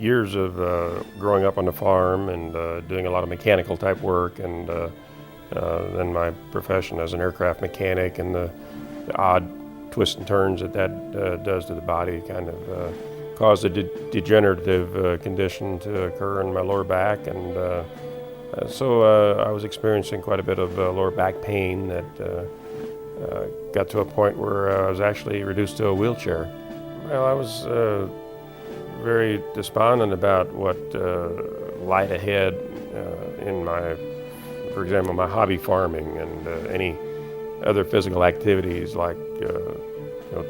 years of growing up on the farm and doing a lot of mechanical type work, and then my profession as an aircraft mechanic, and the odd twists and turns that does to the body kind of caused a degenerative condition to occur in my lower back, and so I was experiencing quite a bit of lower back pain that got to a point where I was actually reduced to a wheelchair. Well, I was very despondent about what lied ahead in for example, my hobby farming and any other physical activities like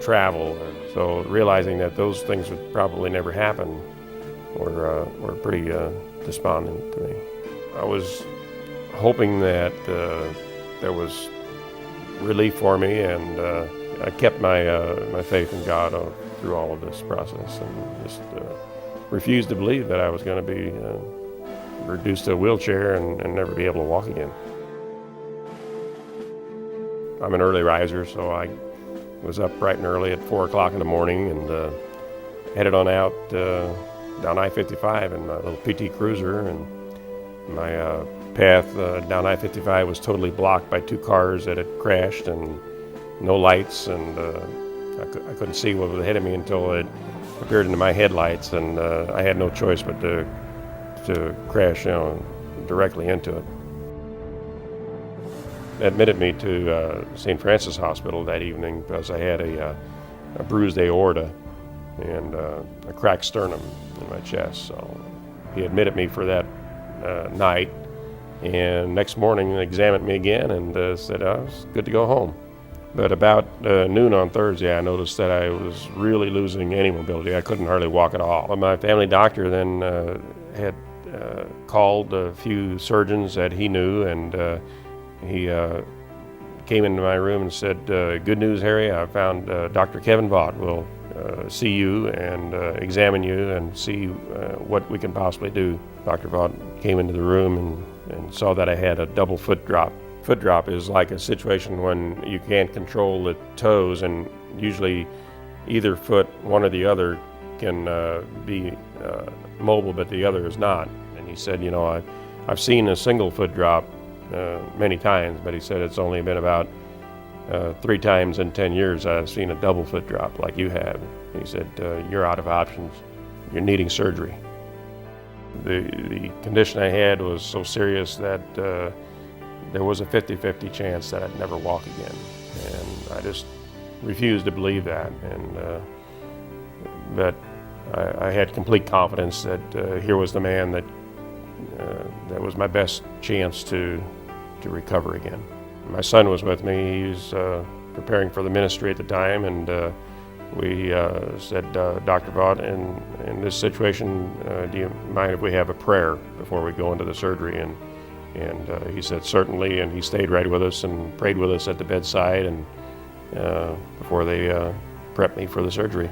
travel. So realizing that those things would probably never happen were pretty despondent to me. I was hoping that there was relief for me, and I kept my faith in God through all of this process, and just refused to believe that I was going to be reduced to a wheelchair and never be able to walk again. I'm an early riser, so I was up bright and early at 4 o'clock in the morning and headed on out down I-55 in my little PT Cruiser, and my path down I-55 was totally blocked by 2 cars that had crashed and no lights, and I couldn't see what was ahead of me until it appeared into my headlights, and I had no choice but to crash directly into it. They admitted me to St. Francis Hospital that evening because I had a bruised aorta and a cracked sternum in my chest. So he admitted me for that night, and next morning they examined me again and said I was good to go home. But about noon on Thursday, I noticed that I was really losing any mobility. I couldn't hardly walk at all. My family doctor then had called a few surgeons that he knew, and he came into my room and said, "Good news, Harry, I found Dr. Kevin Vaught will see you and examine you and see what we can possibly do." Dr. Vaught came into the room and saw that I had a double foot drop. Foot drop is like a situation when you can't control the toes, and usually either foot, one or the other, can be mobile, but the other is not. And he said, I've seen a single foot drop many times, but he said it's only been about 3 times in 10 years I've seen a double foot drop like you have. He said, you're out of options. You're needing surgery. The condition I had was so serious that there was a 50-50 chance that I'd never walk again. And I just refused to believe that. But I had complete confidence that here was the man that was my best chance to recover again. My son was with me. He was preparing for the ministry at the time, and we said, Dr. Vaught, in this situation, do you mind if we have a prayer before we go into the surgery? And he said, certainly, and he stayed right with us and prayed with us at the bedside and before they prepped me for the surgery.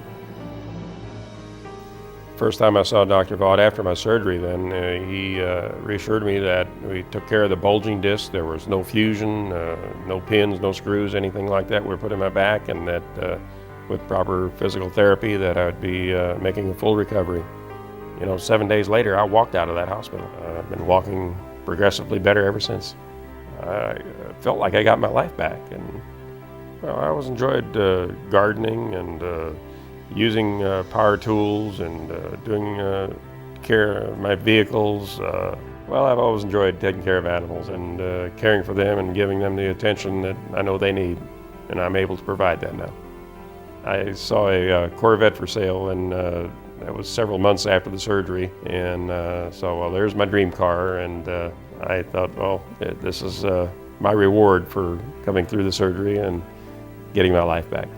First time I saw Dr. Vaught after my surgery, then he reassured me that we took care of the bulging disc. There was no fusion, no pins, no screws, anything like that were put in my back, and that with proper physical therapy that I would be making a full recovery. 7 days later, I walked out of that hospital. I've been walking progressively better ever since. I felt like I got my life back, and I always enjoyed gardening and using power tools and doing care of my vehicles. I've always enjoyed taking care of animals and caring for them and giving them the attention that I know they need, and I'm able to provide that now. I saw a Corvette for sale, and that was several months after the surgery, and there's my dream car, and I thought, this is my reward for coming through the surgery and getting my life back.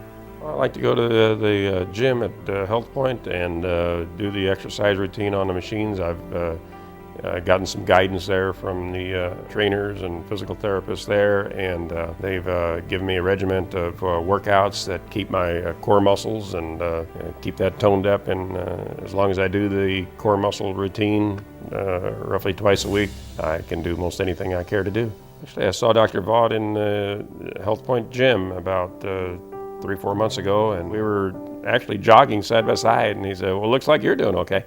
I like to go to the gym at Health Point and do the exercise routine on the machines. I've gotten some guidance there from the trainers and physical therapists there, and they've given me a regimen of workouts that keep my core muscles and keep that toned up. And as long as I do the core muscle routine roughly twice a week, I can do most anything I care to do. Actually, I saw Dr. Vaught in the Health Point gym about 3-4 months ago, and we were actually jogging side by side, and he said, "Well, looks like you're doing okay."